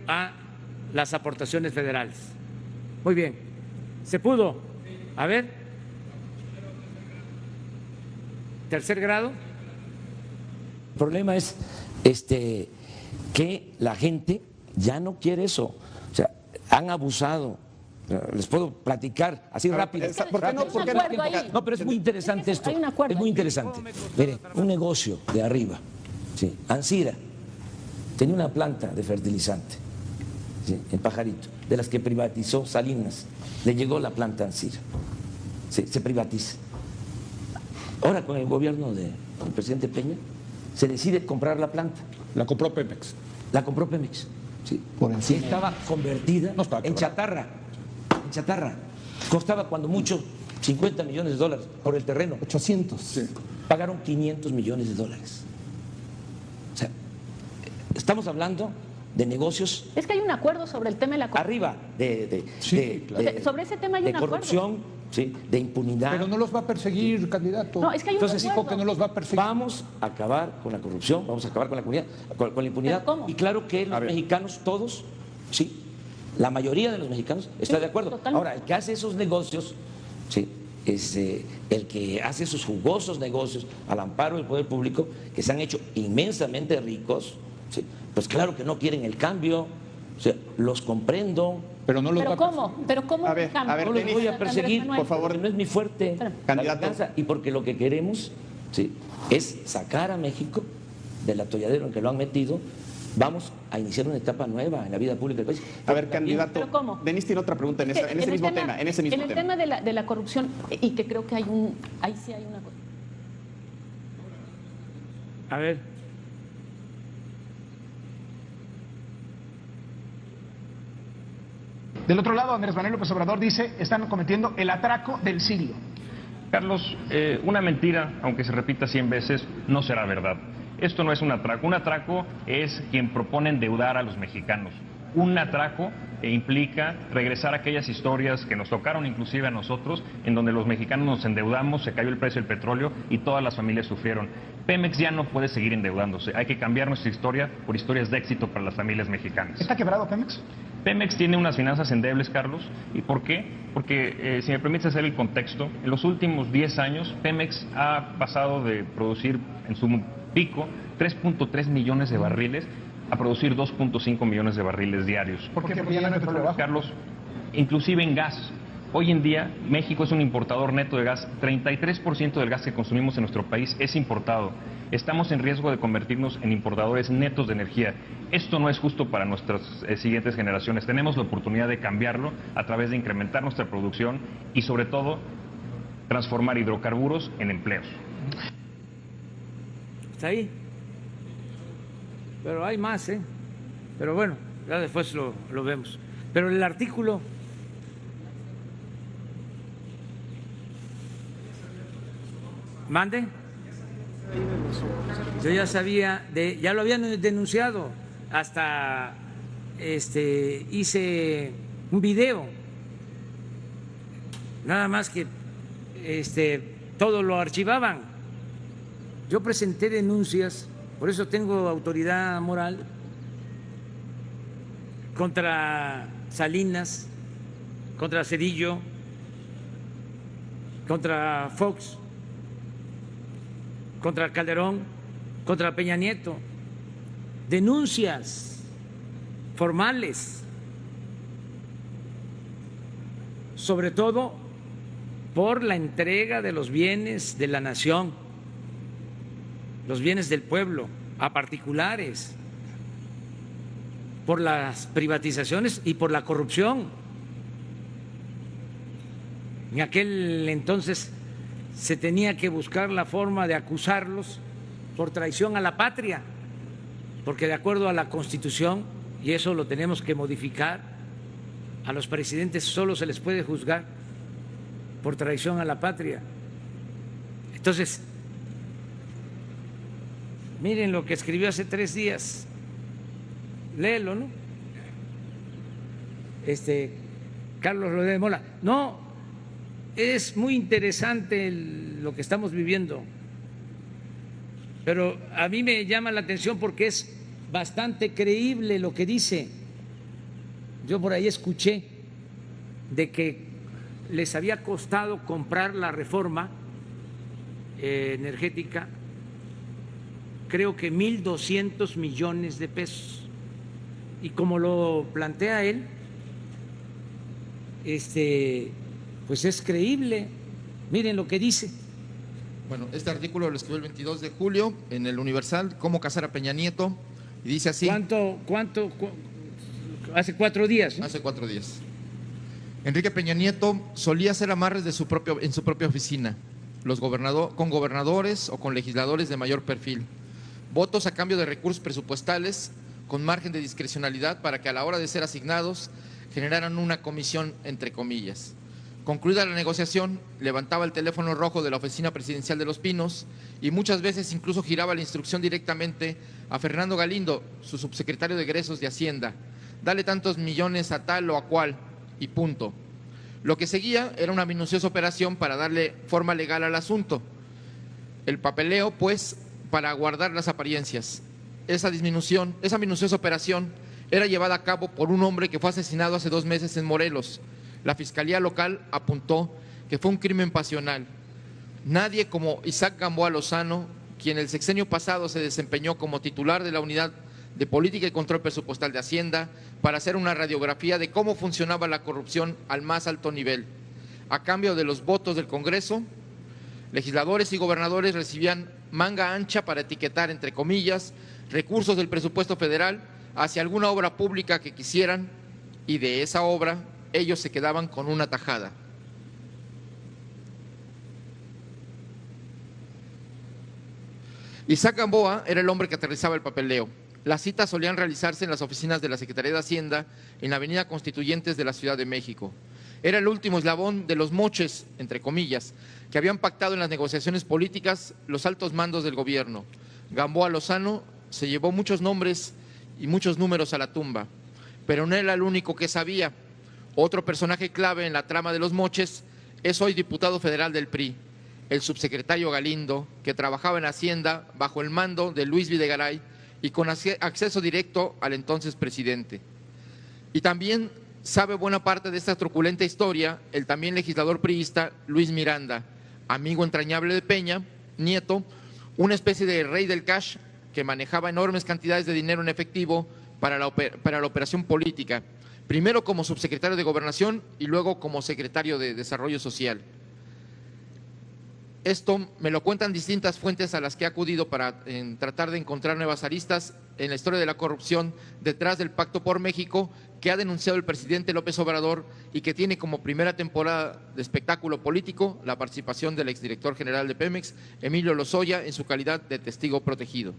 a las aportaciones federales. Muy bien, ¿se pudo? A ver, tercer grado. El problema es que la gente ya no quiere eso, o sea, han abusado. Les puedo platicar así rápido. ¿Por qué no? ¿Por qué no? No, pero es muy interesante esto. Es muy interesante. Mire, un negocio de arriba, sí, Ancira, tenía una planta de fertilizante, sí, en Pajarito, de las que privatizó Salinas. Le llegó la planta Ancira, sí, se privatiza. Ahora con el gobierno del presidente Peña se decide comprar la planta. La compró Pemex. La compró Pemex, sí. Por encima. Estaba convertida No estaba en chatarra. En chatarra. Costaba cuando mucho 50 millones de dólares por el terreno. 800. Sí. Pagaron 500 millones de dólares. O sea, estamos hablando de negocios. Es que hay un acuerdo sobre el tema de la corrupción. Arriba Sobre ese tema hay un acuerdo. Corrupción, sí, de impunidad. Pero no los va a perseguir, candidato. No, es que hay un Entonces, acuerdo. ¿por qué no los va a perseguir? Vamos a acabar con la corrupción, vamos a acabar con la comunidad, con la impunidad. ¿Pero cómo? Y claro que los mexicanos todos, sí, la mayoría de los mexicanos está de acuerdo. Totalmente. Ahora, el que hace esos negocios, sí, es el que hace esos jugosos negocios al amparo del poder público, que se han hecho inmensamente ricos, sí, pues claro que no quieren el cambio, o sea, los comprendo. Pero no los ¿Pero va a cómo? ¿Pero cómo? A ver, No los voy a perseguir, por favor. porque no es mi fuerte, Espera. la Candidato. venganza, y porque lo que queremos, sí, es sacar a México del atolladero en que lo han metido. Vamos a iniciar una etapa nueva en la vida pública del país. A ver, También, candidato. ¿Pero cómo? Denis tiene otra pregunta en, ese el mismo tema. En ese mismo el tema. tema de la corrupción, y que creo que ahí sí hay una cosa. A ver, Del otro lado, Andrés Manuel López Obrador dice, están cometiendo el atraco del siglo. Carlos, una mentira, aunque se repita 100 veces, no será verdad. Esto no es un atraco. Un atraco es quien propone endeudar a los mexicanos. Un atraco implica regresar a aquellas historias que nos tocaron inclusive a nosotros, en donde los mexicanos nos endeudamos, se cayó el precio del petróleo y todas las familias sufrieron. Pemex ya no puede seguir endeudándose. Hay que cambiar nuestra historia por historias de éxito para las familias mexicanas. ¿Está quebrado Pemex? Pemex tiene unas finanzas endebles, Carlos. ¿Y por qué? Porque, si me permite hacer el contexto, en los últimos 10 años Pemex ha pasado de producir en su pico 3.3 millones de barriles a producir 2.5 millones de barriles diarios. ¿Por qué? Porque ya no hay petróleo abajo. Carlos, inclusive en gas. Hoy en día México es un importador neto de gas. 33% del gas que consumimos en nuestro país es importado. Estamos en riesgo de convertirnos en importadores netos de energía. Esto no es justo para nuestras siguientes generaciones. Tenemos la oportunidad de cambiarlo a través de incrementar nuestra producción y, sobre todo, transformar hidrocarburos en empleos. está ahí. Pero hay más, ¿eh? Pero bueno, ya después lo vemos. Pero el artículo... ¿Mande? Yo ya sabía, ya lo habían denunciado, hasta hice un video, nada más que todo lo archivaban. Yo presenté denuncias, por eso tengo autoridad moral, contra Salinas, contra Cedillo, contra Fox, contra Calderón, contra Peña Nieto, denuncias formales, sobre todo por la entrega de los bienes de la nación, los bienes del pueblo a particulares, por las privatizaciones y por la corrupción. En aquel entonces se tenía que buscar la forma de acusarlos por traición a la patria, porque de acuerdo a la Constitución, y eso lo tenemos que modificar, a los presidentes solo se les puede juzgar por traición a la patria. Entonces, miren lo que escribió hace 3 días, léelo, ¿no? Carlos Rodríguez de Mola. No, es muy interesante lo que estamos viviendo, pero a mí me llama la atención porque es bastante creíble lo que dice. Yo por ahí escuché de que les había costado comprar la reforma energética, creo que 1.200 millones de pesos. Y como lo plantea él, pues es creíble. Miren lo que dice. Bueno, este artículo lo escribió el 22 de julio en el Universal, Cómo casar a Peña Nieto, y dice así. ¿Cuánto? Hace 4 días, ¿no? Hace 4 días. Enrique Peña Nieto solía hacer amarres en su propia oficina, con gobernadores o con legisladores de mayor perfil. Votos a cambio de recursos presupuestales con margen de discrecionalidad para que a la hora de ser asignados generaran una comisión entre comillas. Concluida la negociación, levantaba el teléfono rojo de la oficina presidencial de Los Pinos y muchas veces incluso giraba la instrucción directamente a Fernando Galindo, su subsecretario de egresos de Hacienda. Dale tantos millones a tal o a cual y punto. Lo que seguía era una minuciosa operación para darle forma legal al asunto. El papeleo, pues, para guardar las apariencias. Esa minuciosa operación era llevada a cabo por un hombre que fue asesinado hace 2 meses en Morelos. La Fiscalía Local apuntó que fue un crimen pasional. Nadie como Isaac Gamboa Lozano, quien el sexenio pasado se desempeñó como titular de la Unidad de Política y Control Presupuestal de Hacienda, para hacer una radiografía de cómo funcionaba la corrupción al más alto nivel. A cambio de los votos del Congreso, legisladores y gobernadores recibían manga ancha para etiquetar, entre comillas, recursos del presupuesto federal hacia alguna obra pública que quisieran, y de esa obra ellos se quedaban con una tajada. Isaac Gamboa era el hombre que aterrizaba el papeleo. Las citas solían realizarse en las oficinas de la Secretaría de Hacienda en la Avenida Constituyentes de la Ciudad de México. Era el último eslabón de los moches, entre comillas, que habían pactado en las negociaciones políticas los altos mandos del gobierno. Gamboa Lozano se llevó muchos nombres y muchos números a la tumba, pero no era el único que sabía. Otro personaje clave en la trama de los moches es hoy diputado federal del PRI, el subsecretario Galindo, que trabajaba en Hacienda bajo el mando de Luis Videgaray y con acceso directo al entonces presidente. Y también sabe buena parte de esta truculenta historia el también legislador priista Luis Miranda, amigo entrañable de Peña Nieto, una especie de rey del cash que manejaba enormes cantidades de dinero en efectivo para la operación política, primero como subsecretario de Gobernación y luego como secretario de Desarrollo Social. Esto me lo cuentan distintas fuentes a las que he acudido para tratar de encontrar nuevas aristas en la historia de la corrupción detrás del Pacto por México que ha denunciado el presidente López Obrador y que tiene como primera temporada de espectáculo político la participación del exdirector general de Pemex, Emilio Lozoya, en su calidad de testigo protegido.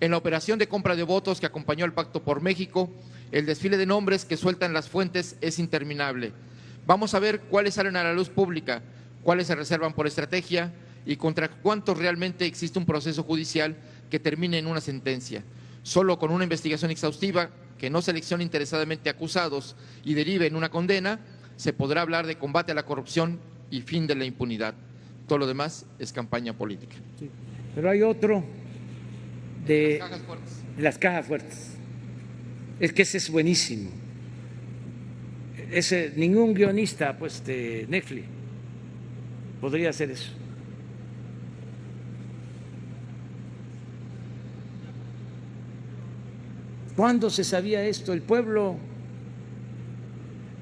En la operación de compra de votos que acompañó al Pacto por México, el desfile de nombres que sueltan las fuentes es interminable. Vamos a ver cuáles salen a la luz pública, cuáles se reservan por estrategia y contra cuántos realmente existe un proceso judicial que termine en una sentencia. Solo con una investigación exhaustiva que no seleccione interesadamente acusados y derive en una condena, se podrá hablar de combate a la corrupción y fin de la impunidad. Todo lo demás es campaña política. Sí, pero hay otro de las cajas fuertes. Las cajas fuertes. Es que ese es buenísimo. Ningún guionista pues, de Netflix podría hacer eso. ¿Cuándo se sabía esto? El pueblo.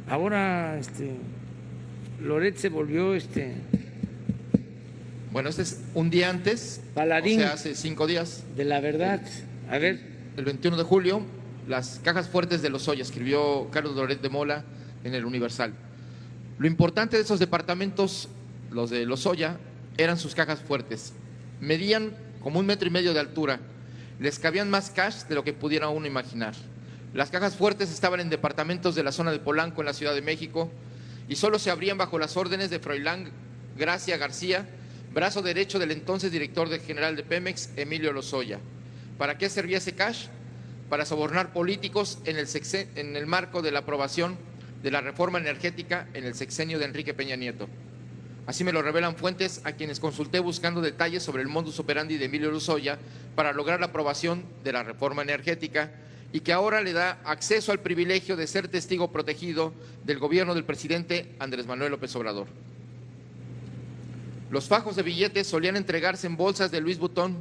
Ahora Loret se volvió Bueno, este es un día antes, paladín, o sea, hace 5 días. De la verdad. A ver. El 21 de julio, las cajas fuertes de Lozoya, escribió Carlos Loret de Mola en el Universal. Lo importante de esos departamentos, los de Lozoya, eran sus cajas fuertes. Medían como 1,5 metros de altura. Les cabían más cash de lo que pudiera uno imaginar. Las cajas fuertes estaban en departamentos de la zona de Polanco, en la Ciudad de México, y solo se abrían bajo las órdenes de Froilán Gracia García, brazo derecho del entonces director general de Pemex, Emilio Lozoya. ¿Para qué servía ese cash? Para sobornar políticos en el marco de la aprobación de la reforma energética en el sexenio de Enrique Peña Nieto. Así me lo revelan fuentes a quienes consulté buscando detalles sobre el modus operandi de Emilio Lozoya para lograr la aprobación de la reforma energética y que ahora le da acceso al privilegio de ser testigo protegido del gobierno del presidente Andrés Manuel López Obrador. Los fajos de billetes solían entregarse en bolsas de Louis Vuitton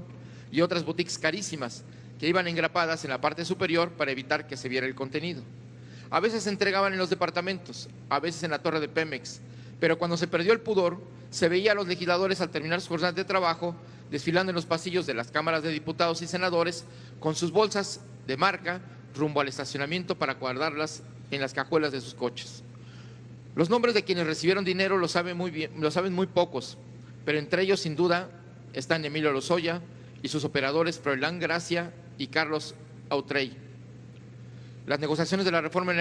y otras boutiques carísimas que iban engrapadas en la parte superior para evitar que se viera el contenido. A veces se entregaban en los departamentos, a veces en la torre de Pemex, pero cuando se perdió el pudor, se veía a los legisladores al terminar sus jornadas de trabajo desfilando en los pasillos de las cámaras de diputados y senadores con sus bolsas de marca rumbo al estacionamiento para guardarlas en las cajuelas de sus coches. Los nombres de quienes recibieron dinero lo saben muy pocos, pero entre ellos sin duda están Emilio Lozoya y sus operadores Froilán Gracia y Carlos Autrey. En las negociaciones de la reforma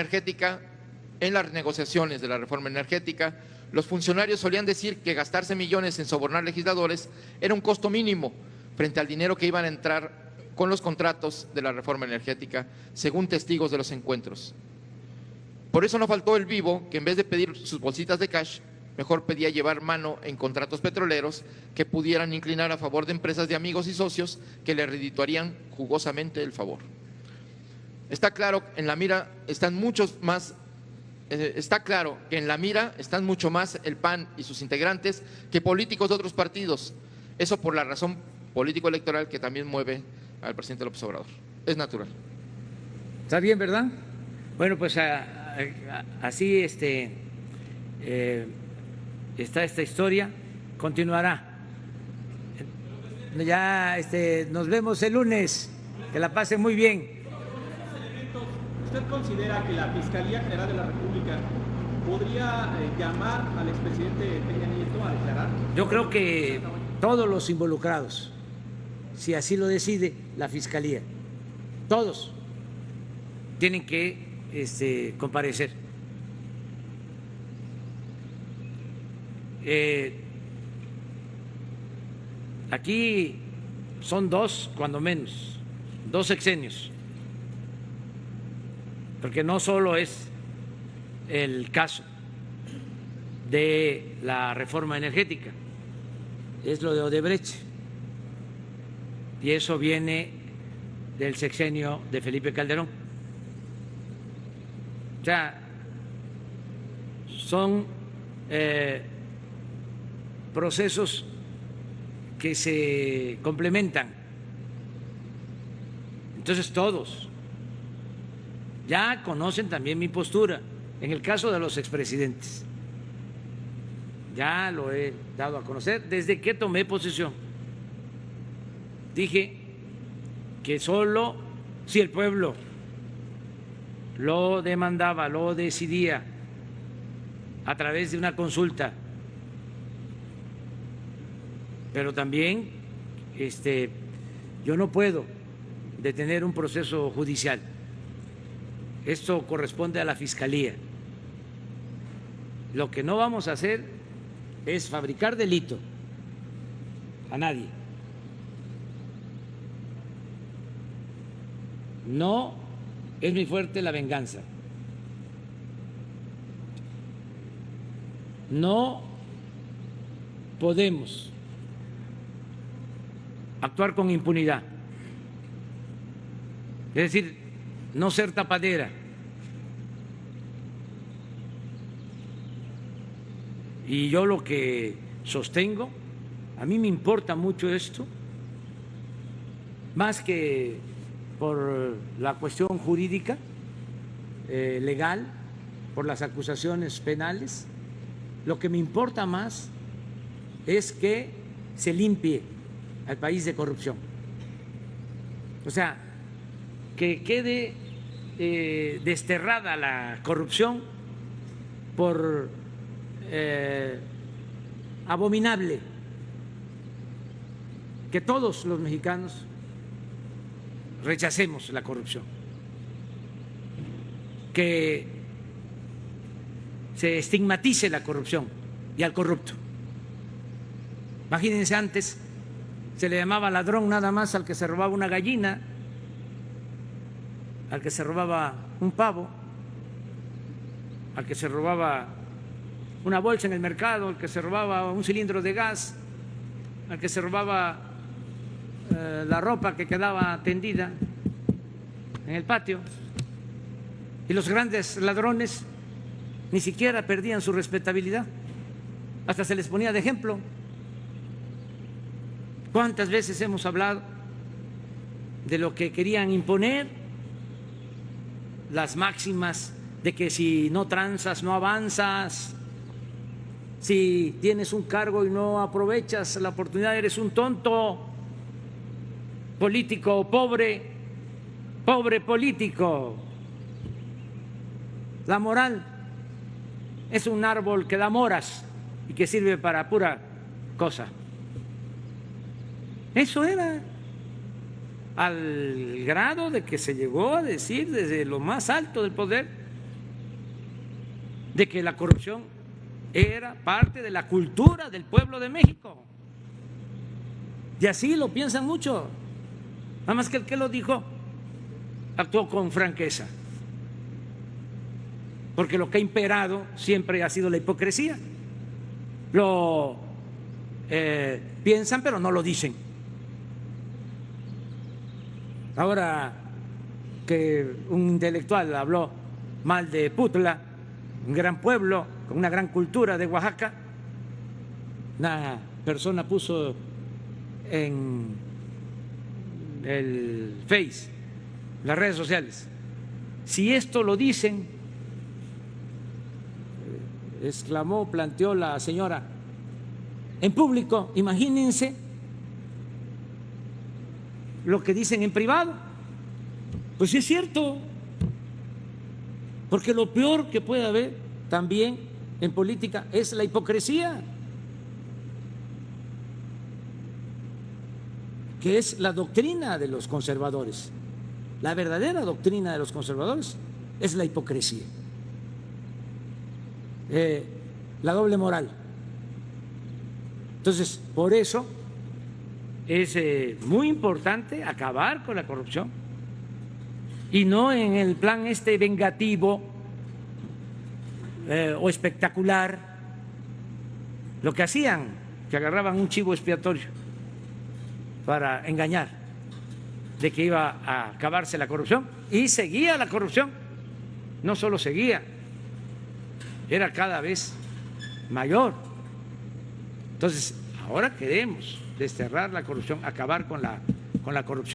energética, los funcionarios solían decir que gastarse millones en sobornar legisladores era un costo mínimo frente al dinero que iban a entrar con los contratos de la reforma energética, según testigos de los encuentros. Por eso no faltó el vivo que en vez de pedir sus bolsitas de cash, mejor pedía llevar mano en contratos petroleros que pudieran inclinar a favor de empresas de amigos y socios que le redituarían jugosamente el favor. Está claro que en la mira están mucho más el PAN y sus integrantes que políticos de otros partidos. Eso por la razón político-electoral que también mueve al presidente López Obrador. Es natural. ¿Está bien, verdad? Bueno, pues así está esta historia, continuará. Ya nos vemos el lunes, que la pasen muy bien. ¿Usted considera que la Fiscalía General de la República podría llamar al expresidente Peña Nieto a declarar? Yo creo que todos los involucrados, si así lo decide la Fiscalía, todos tienen que comparecer. Aquí son dos, cuando menos, 2 sexenios, porque no solo es el caso de la reforma energética, es lo de Odebrecht, y eso viene del sexenio de Felipe Calderón. O sea, son procesos que se complementan. Entonces todos ya conocen también mi postura en el caso de los expresidentes. Ya lo he dado a conocer desde que tomé posesión. Dije que solo si el pueblo lo demandaba, lo decidía a través de una consulta, pero también yo no puedo detener un proceso judicial. Esto corresponde a la Fiscalía. Lo que no vamos a hacer es fabricar delito a nadie. No es muy fuerte la venganza. No podemos actuar con impunidad. Es decir, no ser tapadera. Y yo lo que sostengo, a mí me importa mucho esto, más que por la cuestión jurídica, legal, por las acusaciones penales, lo que me importa más es que se limpie al país de corrupción. O sea, que quede desterrada la corrupción por abominable, que todos los mexicanos rechacemos la corrupción, que se estigmatice la corrupción y al corrupto. Imagínense, antes se le llamaba ladrón nada más al que se robaba una gallina, al que se robaba un pavo, al que se robaba una bolsa en el mercado, al que se robaba un cilindro de gas, al que se robaba la ropa que quedaba tendida. en el patio. Y los grandes ladrones ni siquiera perdían su respetabilidad, hasta se les ponía de ejemplo. ¿Cuántas veces hemos hablado de lo que querían imponer? Las máximas de que si no transas no avanzas, si tienes un cargo y no aprovechas la oportunidad eres un tonto, político pobre, pobre político. La moral es un árbol que da moras y que sirve para pura cosa. Eso era, al grado de que se llegó a decir desde lo más alto del poder de que la corrupción era parte de la cultura del pueblo de México. Y así lo piensan mucho. Nada más que el que lo dijo actuó con franqueza, porque lo que ha imperado siempre ha sido la hipocresía. Lo piensan pero no lo dicen. Ahora que un intelectual habló mal de Putla, un gran pueblo con una gran cultura de Oaxaca, una persona puso en el Face, las redes sociales, si esto lo dicen, exclamó, planteó la señora, en público, imagínense lo que dicen en privado. Pues sí es cierto, porque lo peor que puede haber también en política es la hipocresía, que es la doctrina de los conservadores. La verdadera doctrina de los conservadores es la hipocresía, la doble moral. Entonces, por eso es muy importante acabar con la corrupción, y no en el plan este vengativo o espectacular, lo que hacían, que agarraban un chivo expiatorio para engañar de que iba a acabarse la corrupción, y seguía la corrupción. No solo seguía, era cada vez mayor. Entonces, ahora queremos desterrar la corrupción, acabar con la corrupción.